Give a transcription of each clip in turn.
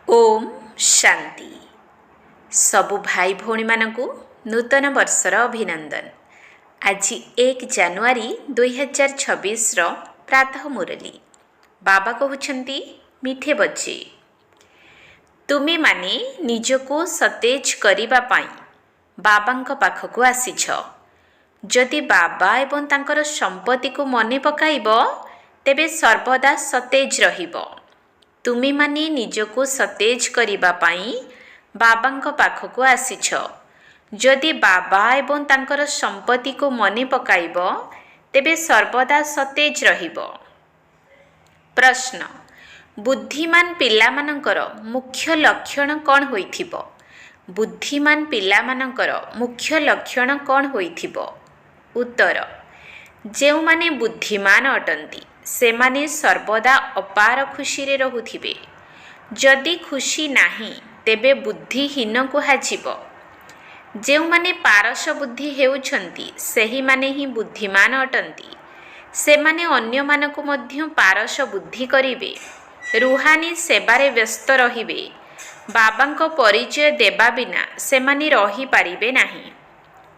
ओम शांति। सबु भाई भौणी मानकु नूतन वर्षर अभिनंदन। आज 1 जानुआरी 2026 प्रातः मुरली बाबा कहउछंती मिठे बच्चे तुमे माने निजको सतेज करिबा पाई बाबांक पाखकु आसीछ। जदि बाबा एवं तांकर संपत्ति को मने पकाइब तेबे सर्वदा सतेज रहिब। तुमे माने निजको सतेज करिबा पाई बाबांक पाखकु आसीछ। जदि बाबा एवं तांकर संपत्ति को मने पकाइब तेबे सर्वदा सतेज रहिब। प्रश्न, बुद्धिमान पिलामानंकर मुख्य लक्षण कौन होइथिबो? बुद्धिमान पिलामानंकर मुख्य लक्षण कौन होइथिबो? उत्तर, जेउ माने बुद्धिमान अटंती सेमाने सर्वदा अपार खुशी रे रहुथिबे। जदि खुशी नाही तेबे बुद्धिहीन कुहाजिबो। जेउ माने पारस बुद्धि हेउछंती सेही माने ही बुद्धिमान अटंती। सेमाने अन्य मानकु मध्य पारस बुद्धि करिवे, रुहानी सेबारे व्यस्त रहिबे। बाबांक परिचय देबा बिना सेमाने रही पारिबे नाही।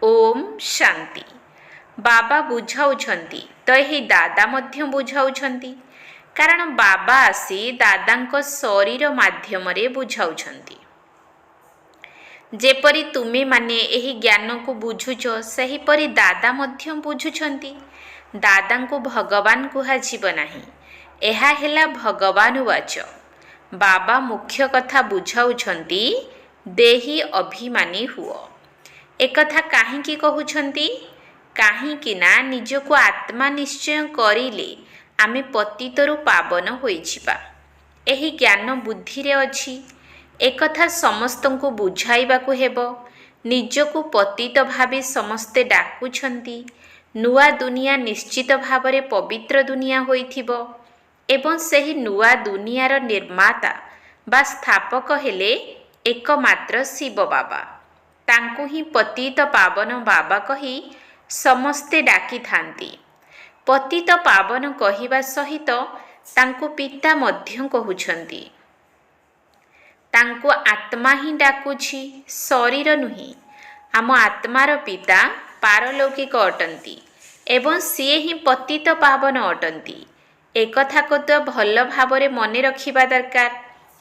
ओम शांति। बाबा बुझाउछंती तो यही दादा मध्य बुझाउछंती, कारण बाबा आसी दादांक शरीर माध्यम रे बुझाउछंती। जेपरि तुमे माने एही ज्ञान को बुझुछ सही परि दादा मध्य बुझुछंती। दादांको भगवान कुहाजिब नाही, एहा हेला भगवान वाच। बाबा मुख्य कथा बुझाउछंती, देही अभिमानी हुओ। एकथा काहींकी कहुछंती? काहींकी ना निजको आत्मा निश्चय करिले आमे पतितरु पावन होइछिबा। एही ज्ञान बुद्धि रे अछि। एकथा समस्तंको बुझाइबाकु हेबो। निजको पतित भाबे समस्ते डाकुछंती। नुआ दुनिया निश्चित भावरे पवित्र दुनिया होइथिबो एवं सेही नुआ दुनियार निर्माता बा स्थापक हेले एकमात्र शिव बाबा। तांको ही पतित पावन बाबा कही समस्ते डाकी थांती। पतित पावन कहिबा सहित तांको पिता मध्य कहुछंती। तांको आत्मा ही डाकुछि, शरीर नुही। आम आत्मार पिता पारलौकिक अटंती एवं सिए ही पतित पावन अटंती। एकथा को तो भल भावरे मने रखिबा दरकार।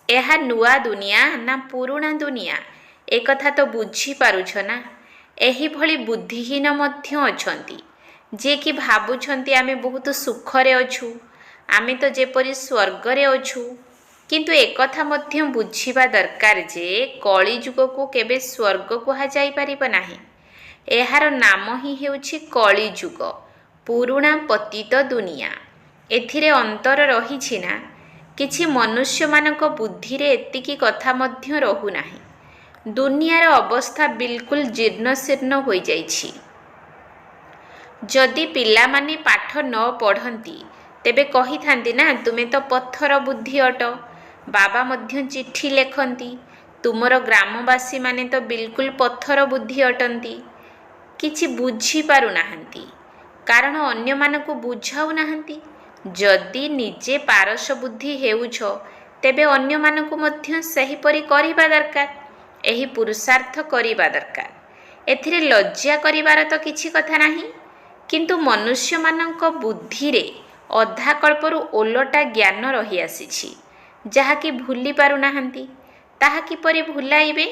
एहा नुआ दुनिया ना पुराणा दुनिया एकथा तो बुझी पारुछ ना। एही भली बुद्धिहीन मध्य अछंती जे कि भाबुछंती आमे बहुत सुखरे अछु, आमे तो जेपरि स्वर्गरे अछु। किंतु एकथा मध्य बुझिबा दरकार जे कली जुग को केबे स्वर्ग कुहा जाई परिबो नाही। एहार नाम ही हेउछि कली जुग, पुराणा पतित दुनिया। एथिरे अंतर रहिछि ना। किछि मनुष्य मानक बुद्धि रे एतिकी कथा मध्य रहु नाही। दुनियार अवस्था बिल्कुल जीर्ण शीर्ण होई जाइछि। जदि पिला माने पाठ न पढ़ंती तेबे कही थांती ना तुमे तो पत्थर बुद्धि अट। बाबा मध्य चिट्ठी लेखंती, तुमर ग्रामवासी माने तो बिल्कुल पत्थर बुद्धि अटंती। किछि बुझी पारु नाहंती, कारण अन्य मानकु बुझाउ नाहंती। जदि निजे पारस बुद्धि हेउछ तेबे अन्य मानकु मध्य सही परि करिबा दरकार। एही पुरुषार्थ करिबा दरकार। एथिरे लज्जा करिबार तो किछि कथा नाही। किंतु मनुष्य मानक बुद्धि रे अधा कल्परु ओलटा ज्ञान रही आसीछि, जहा कि भूली पारु नाहंती। ताहा किपरि भुलाइबे?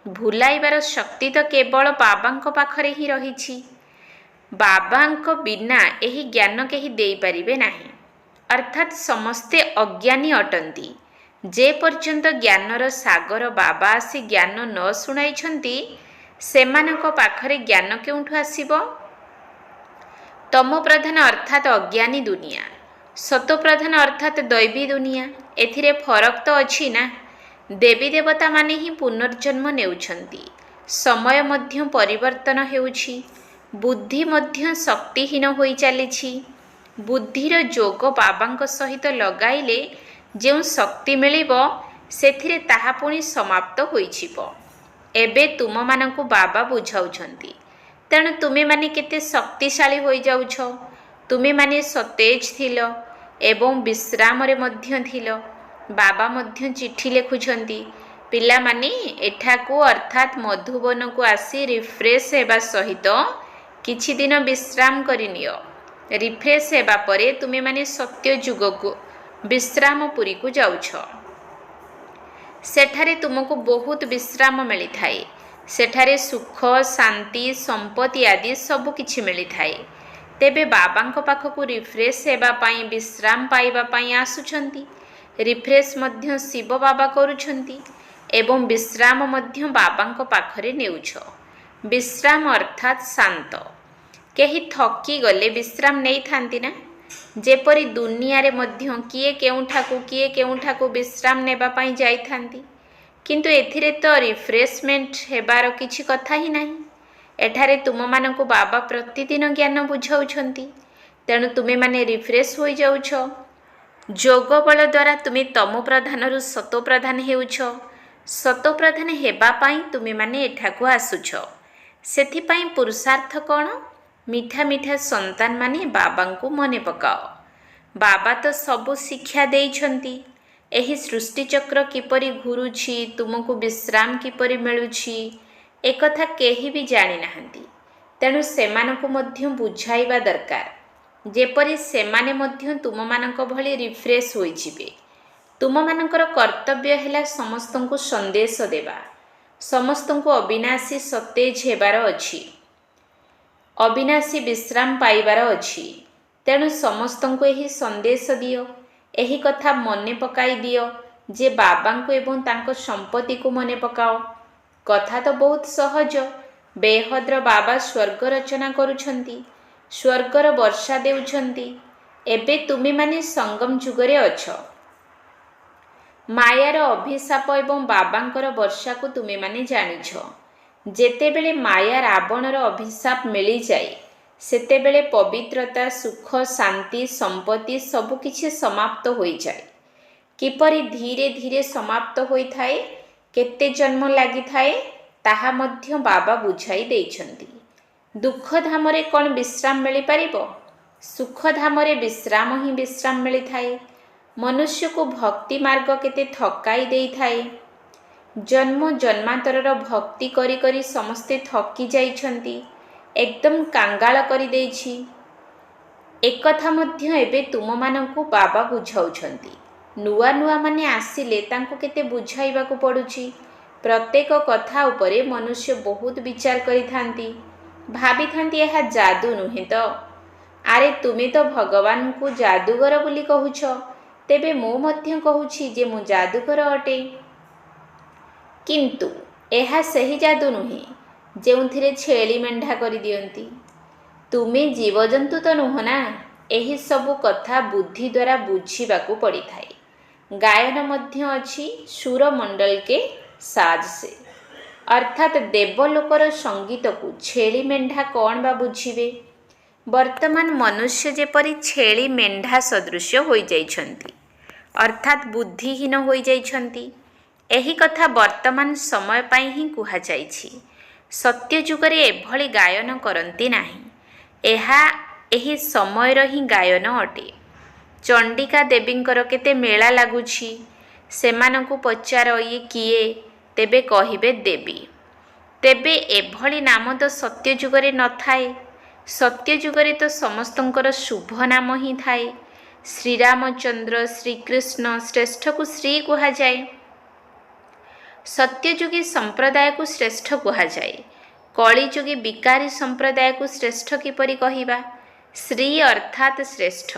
भुलाइबार शक्ति तो केवल बाबांक पाखरे ही रहिछि। बाबांक बिना एही ज्ञान केही देई परिबे नाही। अर्थात समस्ते अज्ञानी अटंती। जे पर्यंत ज्ञानर सागर बाबा आसी ज्ञान न शुणाइछंती सेमानक पाखरे ज्ञान केउठु आसीबो? तमो प्रधान अर्थात अज्ञानी दुनिया, सतो प्रधान अर्थात दैवी दुनिया। एथिरे फरक तो अछि ना। देवी देवता माने ही पुनर्जन्म नेउछंती। समय मध्य परिवर्तन हेउछि। बुद्धि मध्य शक्तिहीन होई चलिछि। बुद्धिर जोग बाबांक सहित लगाइले जेउ शक्ति मिलिबो सेथिरे ताहा पुणी समाप्त होइछिबो। एबे तुम मानकु बाबा बुझाउछंती, तेणु तुमे माने केते शक्तिशाली होई जाउछ। तुमे माने सतेज थिलो एवं विश्राम रे मध्य थिलो। ବାବା ମଧ୍ୟ ଚିଠି ଲେଖୁଛନ୍ତି, ପିଲାମାନେ ଏଠାକୁ ଅର୍ଥାତ୍ ମଧୁବନକୁ ଆସି ରିଫ୍ରେଶ୍ ହେବା ସହିତ କିଛି ଦିନ ବିଶ୍ରାମ କରିନିଅ। ରିଫ୍ରେଶ୍ ହେବା ପରେ ତୁମେମାନେ ସତ୍ୟଯୁଗକୁ ବିଶ୍ରାମପୁରୀକୁ ଯାଉଛ। ସେଠାରେ ତୁମକୁ ବହୁତ ବିଶ୍ରାମ ମିଳିଥାଏ। ସେଠାରେ ସୁଖ, ଶାନ୍ତି, ସମ୍ପତ୍ତି ଆଦି ସବୁ କିଛି ମିଳିଥାଏ। ତେବେ ବାବାଙ୍କ ପାଖକୁ ରିଫ୍ରେଶ୍ ହେବା ପାଇଁ, ବିଶ୍ରାମ ପାଇବା ପାଇଁ ଆସୁଛନ୍ତି। ରିଫ୍ରେଶ୍ ମଧ୍ୟ ଶିବ ବାବା କରୁଛନ୍ତି ଏବଂ ବିଶ୍ରାମ ମଧ୍ୟ ବାବାଙ୍କ ପାଖରେ ନେଉଛ। ବିଶ୍ରାମ ଅର୍ଥାତ୍ ଶାନ୍ତ। କେହି ଥକିଗଲେ ବିଶ୍ରାମ ନେଇଥାନ୍ତି ନା? ଯେପରି ଦୁନିଆରେ ମଧ୍ୟ କିଏ କେଉଁଠାକୁ ବିଶ୍ରାମ ନେବା ପାଇଁ ଯାଇଥାନ୍ତି। କିନ୍ତୁ ଏଥିରେ ତ ରିଫ୍ରେଶମେଣ୍ଟ ହେବାର କିଛି କଥା ହିଁ ନାହିଁ। ଏଠାରେ ତୁମମାନଙ୍କୁ ବାବା ପ୍ରତିଦିନ ଜ୍ଞାନ ବୁଝାଉଛନ୍ତି, ତେଣୁ ତୁମେମାନେ ରିଫ୍ରେଶ୍ ହୋଇଯାଉଛ। ଯୋଗ ବଳ ଦ୍ୱାରା ତୁମେ ତମ ପ୍ରଧାନରୁ ସତୋ ପ୍ରଧାନ ହେଉଛ। ସତୋ ପ୍ରଧାନ ହେବା ପାଇଁ ତୁମେମାନେ ଏଠାକୁ ଆସୁଛ। ସେଥିପାଇଁ ପୁରୁଷାର୍ଥ କ'ଣ? ମିଠା ମିଠା ସନ୍ତାନମାନେ ବାବାଙ୍କୁ ମନେ ପକାଅ। ବାବା ତ ସବୁ ଶିକ୍ଷା ଦେଇଛନ୍ତି। ଏହି ସୃଷ୍ଟିଚକ୍ର କିପରି ଘୁରୁଛି, ତୁମକୁ ବିଶ୍ରାମ କିପରି ମିଳୁଛି, ଏକଥା କେହି ବି ଜାଣିନାହାନ୍ତି। ତେଣୁ ସେମାନଙ୍କୁ ମଧ୍ୟ ବୁଝାଇବା ଦରକାର, ଯେପରି ସେମାନେ ମଧ୍ୟ ତୁମମାନଙ୍କ ଭଳି ରିଫ୍ରେଶ୍ ହୋଇଯିବେ। ତୁମମାନଙ୍କର କର୍ତ୍ତବ୍ୟ ହେଲା ସମସ୍ତଙ୍କୁ ସନ୍ଦେଶ ଦେବା। ସମସ୍ତଙ୍କୁ ଅବିନାଶୀ ସତେଜ ହେବାର ଅଛି, ଅବିନାଶୀ ବିଶ୍ରାମ ପାଇବାର ଅଛି। ତେଣୁ ସମସ୍ତଙ୍କୁ ଏହି ସନ୍ଦେଶ ଦିଅ। ଏହି କଥା ମନେ ପକାଇ ଦିଅ ଯେ ବାବାଙ୍କୁ ଏବଂ ତାଙ୍କ ସମ୍ପତ୍ତିକୁ ମନେ ପକାଅ। କଥା ତ ବହୁତ ସହଜ। ବେହଦ୍ର ବାବା ସ୍ୱର୍ଗ ରଚନା କରୁଛନ୍ତି, ସ୍ୱର୍ଗର ବର୍ଷା ଦେଉଛନ୍ତି। ଏବେ ତୁମେମାନେ ସଙ୍ଗମ ଯୁଗରେ ଅଛ। ମାୟାର ଅଭିଶାପ ଏବଂ ବାବାଙ୍କର ବର୍ଷାକୁ ତୁମେମାନେ ଜାଣିଛ। ଯେତେବେଳେ ମାୟା ରାବଣର ଅଭିଶାପ ମିଳିଯାଏ, ସେତେବେଳେ ପବିତ୍ରତା, ସୁଖ, ଶାନ୍ତି, ସମ୍ପତ୍ତି ସବୁକିଛି ସମାପ୍ତ ହୋଇଯାଏ। କିପରି ଧୀରେ ଧୀରେ ସମାପ୍ତ ହୋଇଥାଏ, କେତେ ଜନ୍ମ ଲାଗିଥାଏ, ତାହା ମଧ୍ୟ ବାବା ବୁଝାଇ ଦେଇଛନ୍ତି। ଦୁଃଖଧାମରେ କ'ଣ ବିଶ୍ରାମ ମିଳିପାରିବ? ସୁଖଧାମରେ ବିଶ୍ରାମ ହିଁ ବିଶ୍ରାମ ମିଳିଥାଏ। ମନୁଷ୍ୟକୁ ଭକ୍ତି ମାର୍ଗ କେତେ ଥକାଇ ଦେଇଥାଏ। ଜନ୍ମ ଜନ୍ମାନ୍ତରର ଭକ୍ତି କରି କରି ସମସ୍ତେ ଥକି ଯାଇଛନ୍ତି, ଏକଦମ କାଙ୍ଗାଳ କରିଦେଇଛି। ଏକଥା ମଧ୍ୟ ଏବେ ତୁମମାନଙ୍କୁ ବାବା ବୁଝାଉଛନ୍ତି। ନୂଆ ମାନେ ଆସିଲେ ତାଙ୍କୁ କେତେ ବୁଝାଇବାକୁ ପଡ଼ୁଛି। ପ୍ରତ୍ୟେକ କଥା ଉପରେ ମନୁଷ୍ୟ ବହୁତ ବିଚାର କରିଥାନ୍ତି, ଭାବିଥାନ୍ତି ଏହା ଯାଦୁ ନୁହେଁ ତ? ଆରେ ତୁମେ ତ ଭଗବାନଙ୍କୁ ଯାଦୁଗର ବୋଲି କହୁଛ, ତେବେ ମୁଁ ମଧ୍ୟ କହୁଛି ଯେ ମୁଁ ଯାଦୁକର ଅଟେ। କିନ୍ତୁ ଏହା ସେହି ଯାଦୁ ନୁହେଁ ଯେଉଁଥିରେ ଛେଳି ମେଣ୍ଢା କରିଦିଅନ୍ତି। ତୁମେ ଜୀବଜନ୍ତୁ ତ ନୁହଁ ନା? ଏହି ସବୁ କଥା ବୁଦ୍ଧି ଦ୍ୱାରା ବୁଝିବାକୁ ପଡ଼ିଥାଏ। ଗାୟନ ମଧ୍ୟ ଅଛି, ସୁରମଣ୍ଡଳ କେ ସାଜ ସେ, ଅର୍ଥାତ୍ ଦେବଲୋକର ସଙ୍ଗୀତକୁ ଛେଳି ମେଣ୍ଢା କ'ଣ ବା ବୁଝିବେ? ବର୍ତ୍ତମାନ ମନୁଷ୍ୟ ଯେପରି ଛେଳି ମେଣ୍ଢା ସଦୃଶ ହୋଇଯାଇଛନ୍ତି, ଅର୍ଥାତ୍ ବୁଦ୍ଧିହୀନ ହୋଇଯାଇଛନ୍ତି। ଏହି କଥା ବର୍ତ୍ତମାନ ସମୟ ପାଇଁ ହିଁ କୁହାଯାଇଛି। ସତ୍ୟଯୁଗରେ ଏଭଳି ଗାୟନ କରନ୍ତି ନାହିଁ। ଏହା ଏହି ସମୟର ହିଁ ଗାୟନ ଅଟେ। ଚଣ୍ଡିକା ଦେବୀଙ୍କର କେତେ ମେଳା ଲାଗୁଛି। ସେମାନଙ୍କୁ ପଚାର ଇଏ କିଏ, ତେବେ କହିବେ ଦେବୀ। ତେବେ ଏଭଳି ନାମ ତ ସତ୍ୟଯୁଗରେ ନଥାଏ। ସତ୍ୟଯୁଗରେ ତ ସମସ୍ତଙ୍କର ଶୁଭ ନାମ ହିଁ ଥାଏ। ଶ୍ରୀରାମଚନ୍ଦ୍ର, ଶ୍ରୀକୃଷ୍ଣ ଶ୍ରେଷ୍ଠକୁ ଶ୍ରୀ କୁହାଯାଏ। ସତ୍ୟଯୁଗୀ ସମ୍ପ୍ରଦାୟକୁ ଶ୍ରେଷ୍ଠ କୁହାଯାଏ। କଳିଯୁଗୀ ବିକାରୀ ସମ୍ପ୍ରଦାୟକୁ ଶ୍ରେଷ୍ଠ କିପରି କହିବା? ଶ୍ରୀ ଅର୍ଥାତ୍ ଶ୍ରେଷ୍ଠ।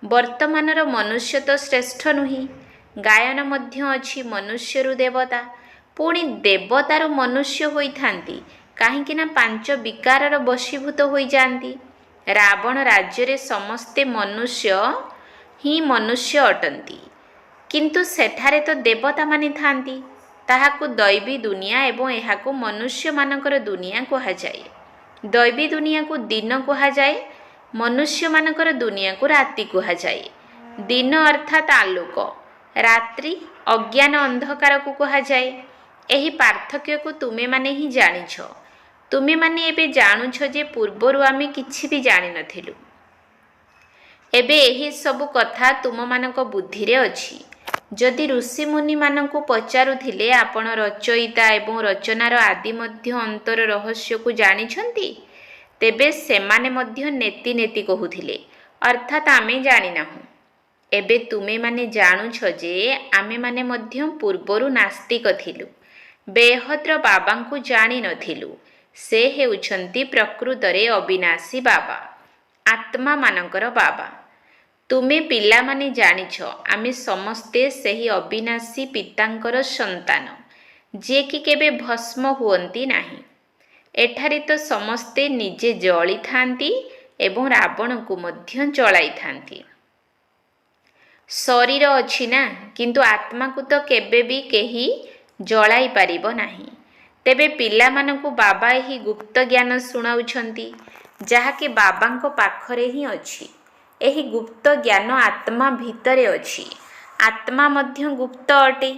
ବର୍ତ୍ତମାନର ମନୁଷ୍ୟ ତ ଶ୍ରେଷ୍ଠ ନୁହେଁ। ଗାୟନ ମଧ୍ୟ ଅଛି, ମନୁଷ୍ୟରୁ ଦେବତା, ପୁଣି ଦେବତାରୁ ମନୁଷ୍ୟ ହୋଇଥାନ୍ତି। କାହିଁକି ନା 5 ବିକାରର ବଶୀଭୂତ ହୋଇଯାଆନ୍ତି। ରାବଣ ରାଜ୍ୟରେ ସମସ୍ତେ ମନୁଷ୍ୟ ହିଁ ମନୁଷ୍ୟ ଅଟନ୍ତି, କିନ୍ତୁ ସେଠାରେ ତ ଦେବତାମାନେ ଥାନ୍ତି। ତାହାକୁ ଦୈବୀ ଦୁନିଆ ଏବଂ ଏହାକୁ ମନୁଷ୍ୟମାନଙ୍କର ଦୁନିଆ କୁହାଯାଏ। ଦୈବୀ ଦୁନିଆକୁ ଦିନ କୁହାଯାଏ, ମନୁଷ୍ୟମାନଙ୍କର ଦୁନିଆକୁ ରାତି କୁହାଯାଏ। ଦିନ ଅର୍ଥାତ୍ ଆଲୋକ, ରାତ୍ରି ଅଜ୍ଞାନ ଅନ୍ଧକାରକୁ କୁହାଯାଏ। ଏହି ପାର୍ଥକ୍ୟକୁ ତୁମେମାନେ ହିଁ ଜାଣିଛ। ତୁମେମାନେ ଏବେ ଜାଣୁଛ ଯେ ପୂର୍ବରୁ ଆମେ କିଛି ବି ଜାଣିନଥିଲୁ। ଏବେ ଏହି ସବୁ କଥା ତୁମମାନଙ୍କ ବୁଦ୍ଧିରେ ଅଛି। ଯଦି ଋଷିମୁନିମାନଙ୍କୁ ପଚାରୁଥିଲେ ଆପଣ ରଚୟିତା ଏବଂ ରଚନାର ଆଦି ମଧ୍ୟ ଅନ୍ତର ରହସ୍ୟକୁ ଜାଣିଛନ୍ତି, ତେବେ ସେମାନେ ମଧ୍ୟ ନେତି ନେତି କହୁଥିଲେ, ଅର୍ଥାତ୍ ଆମେ ଜାଣିନାହୁଁ। ଏବେ ତୁମେମାନେ ଜାଣୁଛ ଯେ ଆମେମାନେ ମଧ୍ୟ ପୂର୍ବରୁ ନାସ୍ତିକ ଥିଲୁ, ବେହଦ୍ର ବାବାଙ୍କୁ ଜାଣିନଥିଲୁ। ସେ ହେଉଛନ୍ତି ପ୍ରକୃତରେ ଅବିନାଶୀ ବାବା, ଆତ୍ମାମାନଙ୍କର ବାବା। ତୁମେ ପିଲାମାନେ ଜାଣିଛ ଆମେ ସମସ୍ତେ ସେହି ଅବିନାଶୀ ପିତାଙ୍କର ସନ୍ତାନ, ଯିଏକି କେବେ ଭସ୍ମ ହୁଅନ୍ତି ନାହିଁ। ଏଠାରେ ତ ସମସ୍ତେ ନିଜେ ଜଳିଥାନ୍ତି ଏବଂ ରାବଣକୁ ମଧ୍ୟ ଜଳାଇଥାନ୍ତି। ଶରୀର ଅଛି ନା, କିନ୍ତୁ ଆତ୍ମାକୁ ତ କେବେ ବି କେହି ଜଳାଇ ପାରିବ ନାହିଁ। ତେବେ ପିଲାମାନଙ୍କୁ ବାବା ଏହି ଗୁପ୍ତ ଜ୍ଞାନ ଶୁଣାଉଛନ୍ତି, ଯାହାକି ବାବାଙ୍କ ପାଖରେ ହିଁ ଅଛି। ଏହି ଗୁପ୍ତ ଜ୍ଞାନ ଆତ୍ମା ଭିତରେ ଅଛି। ଆତ୍ମା ମଧ୍ୟ ଗୁପ୍ତ ଅଟେ।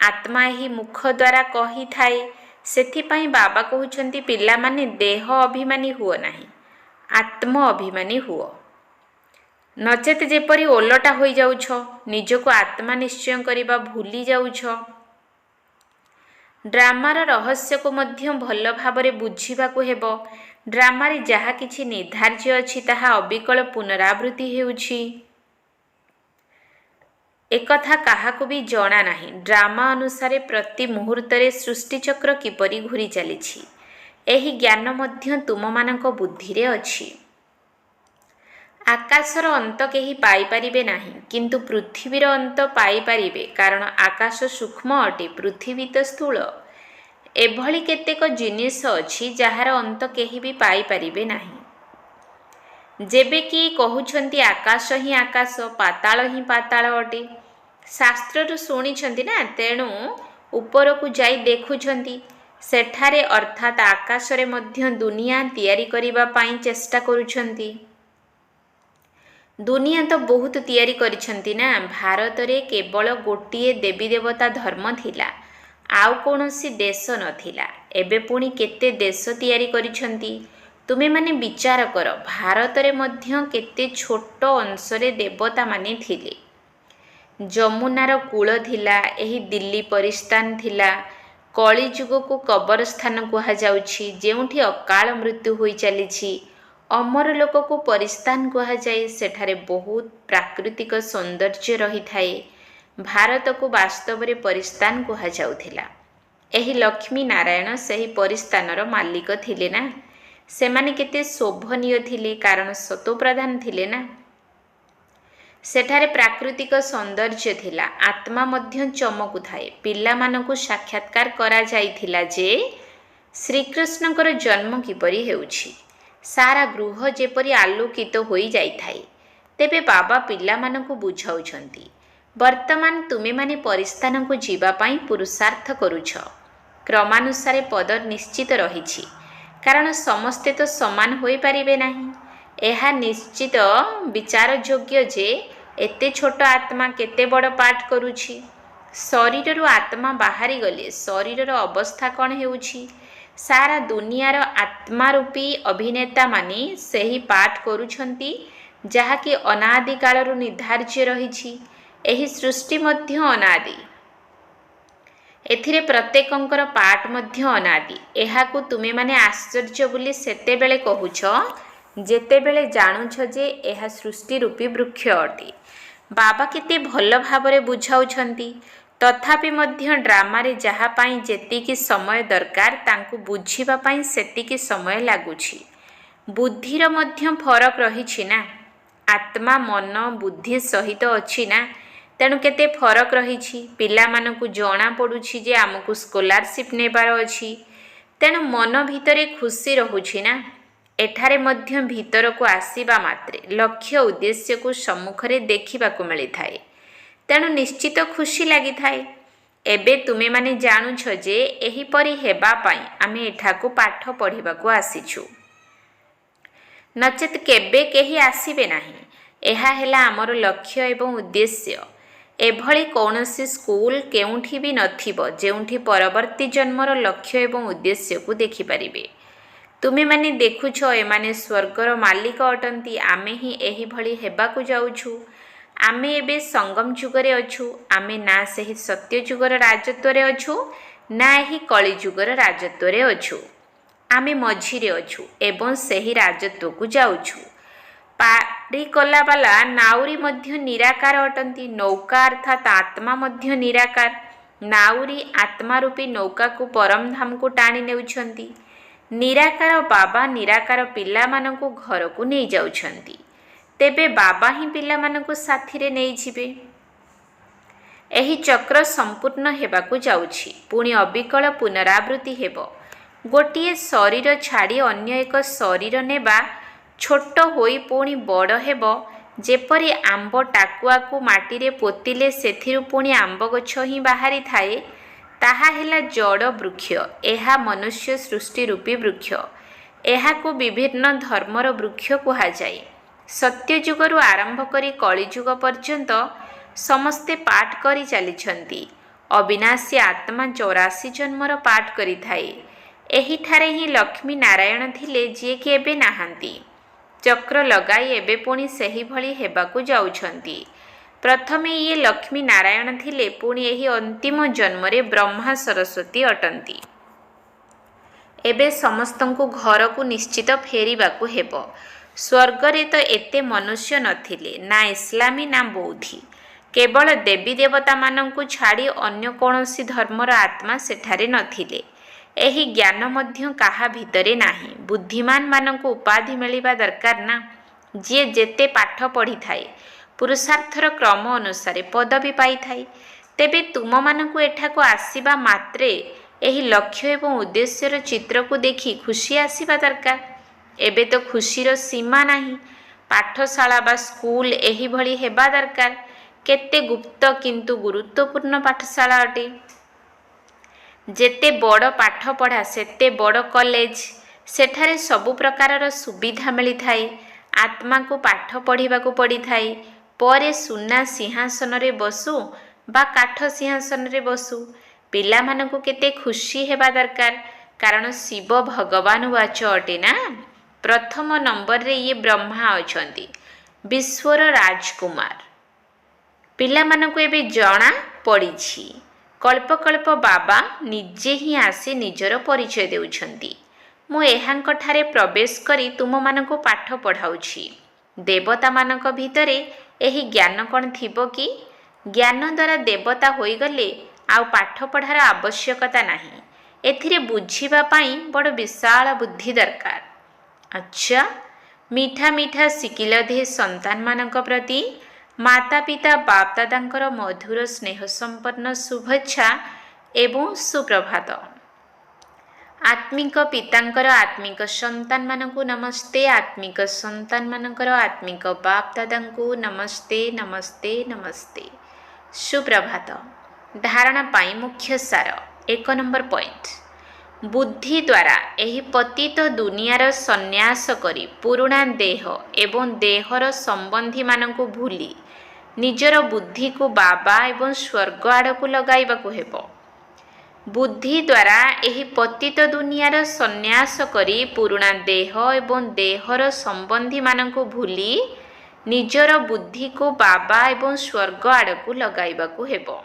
ଆତ୍ମା ଏହି ମୁଖ ଦ୍ୱାରା କହିଥାଏ। ସେଥିପାଇଁ ବାବା କହୁଛନ୍ତି, ପିଲାମାନେ ଦେହ ଅଭିମାନୀ ହୁଅ ନାହିଁ, ଆତ୍ମ ଅଭିମାନୀ ହୁଅ। ନଚେତ୍ ଯେପରି ଓଲଟା ହୋଇଯାଉଛ, ନିଜକୁ ଆତ୍ମା ନିଶ୍ଚୟ କରିବା ଭୁଲି ଯାଉଛ। ଡ୍ରାମାର ରହସ୍ୟକୁ ମଧ୍ୟ ଭଲ ଭାବରେ ବୁଝିବାକୁ ହେବ। ଡ୍ରାମାରେ ଯାହା କିଛି ନିର୍ଦ୍ଧାର୍ଯ୍ୟ ଅଛି ତାହା ଅବିକଳ ପୁନରାବୃତ୍ତି ହେଉଛି। ଏକଥା କାହାକୁ ବି ଜଣା ନାହିଁ। ଡ୍ରାମା ଅନୁସାରେ ପ୍ରତି ମୁହୂର୍ତ୍ତରେ ସୃଷ୍ଟିଚକ୍ର କିପରି ଘୂରି ଚାଲିଛି, ଏହି ଜ୍ଞାନ ମଧ୍ୟ ତୁମମାନଙ୍କ ବୁଦ୍ଧିରେ ଅଛି। ଆକାଶର ଅନ୍ତ କେହି ପାଇପାରିବେ ନାହିଁ, କିନ୍ତୁ ପୃଥିବୀର ଅନ୍ତ ପାଇପାରିବେ, କାରଣ ଆକାଶ ସୂକ୍ଷ୍ମ ଅଟେ, ପୃଥିବୀ ତ ସ୍ଥୂଳ। ଏଭଳି କେତେକ ଜିନିଷ ଅଛି ଯାହାର ଅନ୍ତ କେହି ବି ପାଇପାରିବେ ନାହିଁ। ଯେବେ କି କହୁଛନ୍ତି ଆକାଶ ହିଁ ଆକାଶ, ପାତାଳ ହିଁ ପାତାଳ ଅଟେ। ଶାସ୍ତ୍ରରୁ ଶୁଣିଛନ୍ତି ନା, ତେଣୁ ଉପରକୁ ଯାଇ ଦେଖୁଛନ୍ତି। ସେଠାରେ ଅର୍ଥାତ୍ ଆକାଶରେ ମଧ୍ୟ ଦୁନିଆ ତିଆରି କରିବା ପାଇଁ ଚେଷ୍ଟା କରୁଛନ୍ତି। ଦୁନିଆ ତ ବହୁତ ତିଆରି କରିଛନ୍ତି ନା। ଭାରତରେ କେବଳ ଗୋଟିଏ ଦେବୀ ଦେବତା ଧର୍ମ ଥିଲା, ଆଉ କୌଣସି ଦେଶ ନଥିଲା। ଏବେ ପୁଣି କେତେ ଦେଶ ତିଆରି କରିଛନ୍ତି। ତୁମେମାନେ ବିଚାର କର, ଭାରତରେ ମଧ୍ୟ କେତେ ଛୋଟ ଅଂଶରେ ଦେବତାମାନେ ଥିଲେ। ଯମୁନାର କୂଳ ଥିଲା, ଏହି ଦିଲ୍ଲୀ ପରିସ୍ଥାନ ଥିଲା। କଳିଯୁଗକୁ କବରସ୍ଥାନ କୁହାଯାଉଛି, ଯେଉଁଠି ଅକାଳ ମୃତ୍ୟୁ ହୋଇ ଚାଲିଛି। ଅମର ଲୋକକୁ ପରିସ୍ଥାନ କୁହାଯାଏ, ସେଠାରେ ବହୁତ ପ୍ରାକୃତିକ ସୌନ୍ଦର୍ଯ୍ୟ ରହିଥାଏ। ଭାରତକୁ ବାସ୍ତବରେ ପରିସ୍ଥାନ କୁହାଯାଉଥିଲା। ଏହି ଲକ୍ଷ୍ମୀ ନାରାୟଣ ସେହି ପରିସ୍ଥାନର ମାଲିକ ଥିଲେ ନା। ସେମାନେ କେତେ ଶୋଭନୀୟ ଥିଲେ, କାରଣ ସତୋପ୍ରଧାନ ଥିଲେ ନା। ସେଠାରେ ପ୍ରାକୃତିକ ସୌନ୍ଦର୍ଯ୍ୟ ଥିଲା। ଆତ୍ମା ମଧ୍ୟ ଚମକୁଥାଏ। ପିଲାମାନଙ୍କୁ ସାକ୍ଷାତକାର କରାଯାଇଥିଲା ଯେ ଶ୍ରୀକୃଷ୍ଣଙ୍କର ଜନ୍ମ କିପରି ହେଉଛି। ସାରା ଗୃହ ଯେପରି ଆଲୋକିତ ହୋଇଯାଇଥାଏ। ତେବେ ବାବା ପିଲାମାନଙ୍କୁ ବୁଝାଉଛନ୍ତି, ବର୍ତ୍ତମାନ ତୁମେମାନେ ପରିସ୍ଥାନକୁ ଯିବା ପାଇଁ ପୁରୁଷାର୍ଥ କରୁଛ। କ୍ରମାନୁସାରେ ପଦ ନିଶ୍ଚିତ ରହିଛି, କାରଣ ସମସ୍ତେ ତ ସମାନ ହୋଇପାରିବେ ନାହିଁ। ଏହା ନିଶ୍ଚିତ ବିଚାରଯୋଗ୍ୟ ଯେ ଏତେ ଛୋଟ ଆତ୍ମା କେତେ ବଡ଼ ପାଠ କରୁଛି। ଶରୀରରୁ ଆତ୍ମା ବାହାରିଗଲେ ଶରୀରର ଅବସ୍ଥା କ'ଣ ହେଉଛି? ସାରା ଦୁନିଆର ଆତ୍ମାରୂପୀ ଅଭିନେତାମାନେ ସେହି ପାଠ କରୁଛନ୍ତି, ଯାହାକି ଅନାଦି କାଳରୁ ନିର୍ଦ୍ଧାର୍ଯ୍ୟ ରହିଛି। ଏହି ସୃଷ୍ଟି ମଧ୍ୟ ଅନାଦି। ଏଥିରେ ପ୍ରତ୍ୟେକଙ୍କର ପାଠ ମଧ୍ୟ ଅନାଦି। ଏହାକୁ ତୁମେମାନେ ଆଶ୍ଚର୍ଯ୍ୟ ବୋଲି ସେତେବେଳେ କହୁଛ, ଯେତେବେଳେ ଜାଣୁଛ ଯେ ଏହା ସୃଷ୍ଟି ରୂପୀ ବୃକ୍ଷ ଅଟେ। ବାବା କେତେ ଭଲ ଭାବରେ ବୁଝାଉଛନ୍ତି। ତଥାପି ମଧ୍ୟ ଡ୍ରାମାରେ ଯାହା ପାଇଁ ଯେତିକି ସମୟ ଦରକାର, ତାଙ୍କୁ ବୁଝିବା ପାଇଁ ସେତିକି ସମୟ ଲାଗୁଛି। ବୁଦ୍ଧିର ମଧ୍ୟ ଫରକ ରହିଛି ନା। ଆତ୍ମା ମନ ବୁଦ୍ଧି ସହିତ ଅଛି ନା, ତେଣୁ କେତେ ଫରକ ରହିଛି। ପିଲାମାନଙ୍କୁ ଜଣା ପଡ଼ୁଛି ଯେ ଆମକୁ ସ୍କଲାରସିପ୍ ନେବାର ଅଛି, ତେଣୁ ମନ ଭିତରେ ଖୁସି ରହୁଛି ନା। ଏଠାରେ ମଧ୍ୟ ଭିତରକୁ ଆସିବା ମାତ୍ରେ ଲକ୍ଷ୍ୟ ଉଦ୍ଦେଶ୍ୟକୁ ସମ୍ମୁଖରେ ଦେଖିବାକୁ ମିଳିଥାଏ, ତେଣୁ ନିଶ୍ଚିତ ଖୁସି ଲାଗିଥାଏ। ଏବେ ତୁମେମାନେ ଜାଣୁଛ ଯେ ଏହିପରି ହେବା ପାଇଁ ଆମେ ଏଠାକୁ ପାଠ ପଢ଼ିବାକୁ ଆସିଛୁ, ନଚେତ୍ କେବେ କେହି ଆସିବେ ନାହିଁ। ଏହା ହେଲା ଆମର ଲକ୍ଷ୍ୟ ଏବଂ ଉଦ୍ଦେଶ୍ୟ। ଏଭଳି କୌଣସି ସ୍କୁଲ କେଉଁଠି ବି ନଥିବ, ଯେଉଁଠି ପରବର୍ତ୍ତୀ ଜନ୍ମର ଲକ୍ଷ୍ୟ ଏବଂ ଉଦ୍ଦେଶ୍ୟକୁ ଦେଖିପାରିବେ। ତୁମେମାନେ ଦେଖୁଛ, ଏମାନେ ସ୍ୱର୍ଗର ମାଲିକ ଅଟନ୍ତି। ଆମେ ହିଁ ଏହିଭଳି ହେବାକୁ ଯାଉଛୁ। आमे एबे संगम जुगरे अछु। आमे ना सही सत्य जुगर राजत्वरे अछु ना एही कली जुगर राजत्वरे अछु। आमे मझिरे अछु एवं सही राजत्व को जाउछु। पारी कला वाला नाउरी मध्य निराकार अटंती। नौका अर्थात आत्मा मध्य निराकार। नाउरी आत्मा रूपी नौका को परम धाम को टाणी नेउछंती। निराकार बाबा निराकार पिला मानकु घर को नहीं जाउछंती। तेबे बाबा ही पिला मानकु साथीरे नहीं जिबे। एही चक्र संपूर्ण हेबाकु जाउछि। पुणी अविकल पुनरावृत्ति हेबो। गोटिए शरीर छाड़ी अन्य एक शरीर नेबा छोट होई पुणी बड़ हेबो। जेपरि आंब टाकुआ को माटी रे पोतिले सेथिरु पुणी आंब गछ ही बाहरी थाए, ताहा हेला जड़ वृक्ष। एहा मनुष्य सृष्टि रूपी वृक्ष। एहाकु विभिन्न धर्मर वृक्ष कुहा जाए। सत्य जुगरु आरंभ करी कलिजुग पर्यंत समस्ते पाठ करी चलीछंती। अविनाशी आत्मा 84 जन्मर पाठ करी थाए। एही ठारे ही लक्ष्मी नारायण थिले जे कि एबे नाहांती। चक्र लगाई एबे पुणी सही भली हेबाकु जाउछंती। प्रथमे ये लक्ष्मी नारायण थिले, पुणी एही अंतिम जन्मरे ब्रह्मा सरस्वती अटंती। एबे समस्तंकु घर को निश्चित फेरिबाकु हेबो। स्वर्गरे तो एते मनुष्य नथिले, ना इस्लामी ना बौद्धि। केवल देवी देवता मानंकु छाड़ी अन्य कौनसी धर्मर आत्मा सेठारे नथिले। एही ज्ञान मध्य काहा भितरे नाही। बुद्धिमान मानंकु उपाधि मिलिबा दरकार ना। जे जेते पाठ पढ़ी थाए पुरुषार्थर क्रम अनुसारे पदवी पाई थाए। तेबे तुम मानंकु एठाको आसीबा मात्रे एही लक्ष्य एवं उद्देश्यर चित्र को देखी खुशी आसीबा दरकार। एबे तो खुशीर सीमा नाही। पाठशाला बा स्कूल एही भली हेबा दरकार। केते गुप्त किंतु गुरुत्वपूर्ण पाठशाला अटे। जेते बड़ पाठ पढ़ा सेते बड़ कॉलेज। सेठारे सबु प्रकारर सुविधा मिली थाए। आत्मा को पाठ पढ़िबा को पड़ी थाए। परे सुना सिंहासन रे बसु बा काठ सिंहासन रे बसु। पिला मानकु केते खुशी हेबा दरकार, कारण शिव भगवान वाच अटे ना। प्रथम नंबर रे ये ब्रह्मा अछंती, विश्वर राजकुमार। पिला मानकु एबे जणा पड़िछि। कल्प कल्प बाबा निजे ही आसी निजर परिचय देउछंती। मु एहांक ठारे प्रवेश करी तुम मानकु पाठ पढ़ाउछि। देवता मानक भितरे एही ज्ञान कोन थिबो कि? ज्ञान द्वारा देवता होई गले आउ पाठ पढ़ार आवश्यकता नाही। एथिरे बुझिबा पाई बड़ विशाल बुद्धि दरकार। अच्छा, मीठा मीठा शिकिल दे संतान मानक प्रति माता पिता बाप दादांकर मधुर स्नेह संपन्न शुभेच्छा एवं सुप्रभात। आत्मिक पितांकर आत्मिक संतान मानकु नमस्ते। आत्मिक संतान मानकर आत्मिक बाप दादांकु नमस्ते नमस्ते नमस्ते। सुप्रभात। धारणा पाई मुख्य सार। 1 नंबर पॉइंट। बुद्धि द्वारा एही पतित दुनियार सन्यास करी पुराणा देह एवं देहर संबंधी मानकु भूली निजर बुद्धि को बाबा एवं स्वर्ग आड़कु लगाइबाकु हेबो। बुद्धि द्वारा एही पतित दुनियार सन्यास करी पुराणा देह एवं देहर संबंधी मानकु भूली निजर बुद्धि को बाबा एवं स्वर्ग आड़कु लगाइबाकु हेबो।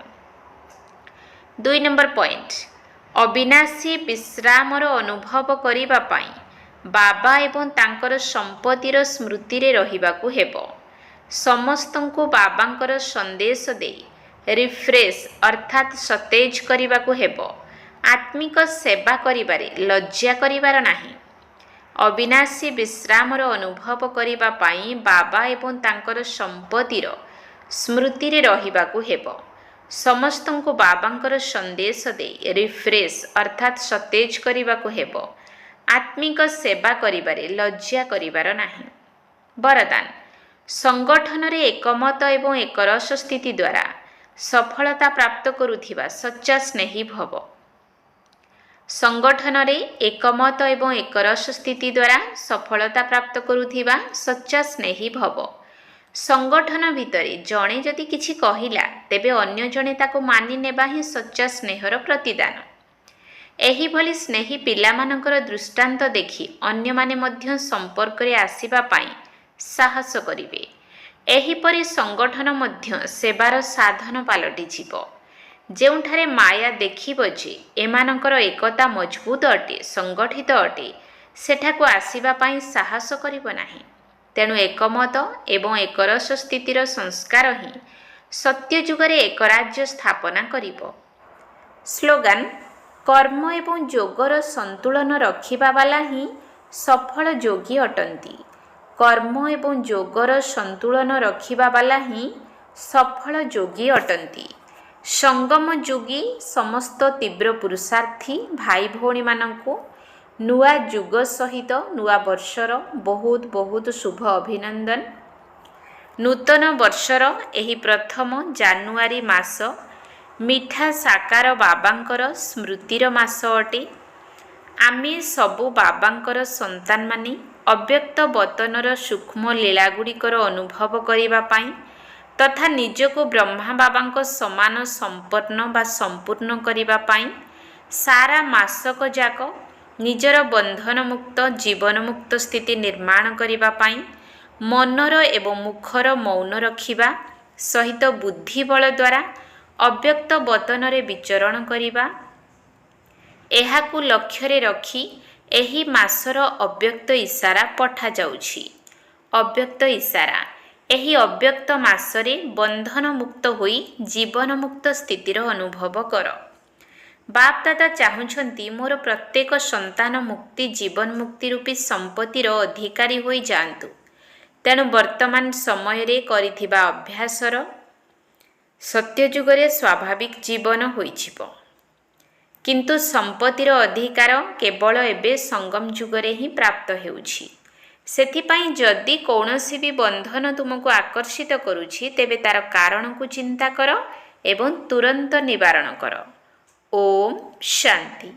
2 नंबर पॉइंट। अविनाशी विश्रामर अनुभव करिबा पाई बाबा एवं तांकर संपत्तिर स्मृति रे रहिबाकु हेबो। समस्तंकु बाबांकर संदेश दे रिफ्रेश अर्थात सतेज करिबाकु हेबो। आत्मिक सेवा करिबारे लज्जा करिबार नाही। अविनाशी विश्रामर अनुभव करिबा पाई बाबा एवं तांकर संपत्तिर स्मृति रे रहिबाकु हेबो। समस्तंकु बाबांकर संदेश दे रिफ्रेश अर्थात सतेज करिबाकु हेबो। आत्मिक सेवा करिबारे लज्जा करिबार नाही। वरदान। संगठन रे एकमत एवं एकरस स्थिति द्वारा सफलता प्राप्त करुथिबा सच्चा स्नेही भव। संगठन रे एकमत एवं एकरस स्थिति द्वारा सफलता प्राप्त करुथिबा सच्चा स्नेही भव। संगठन भितरे जणे जदि किछि कहिला तेबे अन्य जणे ताको मानि नेबा ही सच्चा स्नेहर प्रतिदान। एही भली स्नेही पिलामानकर दृष्टांत देखि अन्य माने मध्य संपर्क रे आसीबा पाई साहस करिवे। ଏହିପରି ସଂଗଠନ ମଧ୍ୟ ସେବାର ସାଧନ ପାଲଟିଯିବ। ଯେଉଁଠାରେ ମାୟା ଦେଖିବ ଯେ ଏମାନଙ୍କର ଏକତା ମଜବୁତ ଅଟେ, ସଂଗଠିତ ଅଟେ, ସେଠାକୁ ଆସିବା ପାଇଁ ସାହସ କରିବ ନାହିଁ। ତେଣୁ ଏକମତ ଏବଂ ଏକରସ ସ୍ଥିତିର ସଂସ୍କାର ହିଁ ସତ୍ୟ ଯୁଗରେ ଏକରାଜ୍ୟ ସ୍ଥାପନା କରିବ। ସ୍ଲୋଗାନ: କର୍ମ ଏବଂ ଯୋଗର ସନ୍ତୁଳନ ରଖିବା ବାଲା ହିଁ ସଫଳ ଯୋଗୀ ଅଟନ୍ତି। କର୍ମ ଏବଂ ଯୋଗର ସନ୍ତୁଳନ ରଖିବା ବାଲା ହିଁ ସଫଳ ଯୋଗୀ ଅଟନ୍ତି। ସଙ୍ଗମ ଯୋଗୀ ସମସ୍ତ ତୀବ୍ର ପୁରୁଷାର୍ଥୀ ଭାଇ ଭଉଣୀମାନଙ୍କୁ ନୂଆ ଯୁଗ ସହିତ ନୂଆ ବର୍ଷର ବହୁତ ବହୁତ ଶୁଭ ଅଭିନନ୍ଦନ। ନୂତନ ବର୍ଷର ଏହି ପ୍ରଥମ ଜାନୁଆରୀ ମାସ ମିଠା ସାକାର ବାବାଙ୍କର ସ୍ମୃତିର ମାସ ଅଟେ। ଆମେ ସବୁ ବାବାଙ୍କର ସନ୍ତାନମାନେ ଅବ୍ୟକ୍ତ ବତନର ସୂକ୍ଷ୍ମ ଲୀଳାଗୁଡ଼ିକର ଅନୁଭବ କରିବା ପାଇଁ ତଥା ନିଜକୁ ବ୍ରହ୍ମା ବାବାଙ୍କ ସମାନ ସମ୍ପନ୍ନ ବା ସମ୍ପୂର୍ଣ୍ଣ କରିବା ପାଇଁ ସାରା ମାସକ ଯାକ ନିଜର ବନ୍ଧନମୁକ୍ତ ଜୀବନମୁକ୍ତ ସ୍ଥିତି ନିର୍ମାଣ କରିବା ପାଇଁ ମନର ଏବଂ ମୁଖର ମୌନ ରଖିବା ସହିତ ବୁଦ୍ଧି ବଳ ଦ୍ୱାରା ଅବ୍ୟକ୍ତ ବତନରେ ବିଚରଣ କରିବା, ଏହାକୁ ଲକ୍ଷ୍ୟରେ ରଖି ଏହି ମାସର ଅବ୍ୟକ୍ତ ଇସାରା ପଠାଯାଉଛି। ଅବ୍ୟକ୍ତ ଇସାରା: ଏହି ଅବ୍ୟକ୍ତ ମାସରେ ବନ୍ଧନମୁକ୍ତ ହୋଇ ଜୀବନମୁକ୍ତ ସ୍ଥିତିର ଅନୁଭବ କର। ବାପ ଦାଦା ଚାହୁଁଛନ୍ତି ମୋର ପ୍ରତ୍ୟେକ ସନ୍ତାନ ମୁକ୍ତି ଜୀବନ ମୁକ୍ତି ରୂପୀ ସମ୍ପତ୍ତିର ଅଧିକାରୀ ହୋଇ ଯାଆନ୍ତୁ। ତେଣୁ ବର୍ତ୍ତମାନ ସମୟରେ କରିଥିବା ଅଭ୍ୟାସର ସତ୍ୟଯୁଗରେ ସ୍ୱାଭାବିକ ଜୀବନ ହୋଇଯିବ। କିନ୍ତୁ ସମ୍ପତ୍ତିର ଅଧିକାର କେବଳ ଏବେ ସଙ୍ଗମ ଯୁଗରେ ହିଁ ପ୍ରାପ୍ତ ହେଉଛି। ସେଥିପାଇଁ ଯଦି କୌଣସି ବି ବନ୍ଧନ ତୁମକୁ ଆକର୍ଷିତ କରୁଛି, ତେବେ ତାର କାରଣକୁ ଚିନ୍ତା କର ଏବଂ ତୁରନ୍ତ ନିବାରଣ କର। ଓମ୍ ଶାନ୍ତି।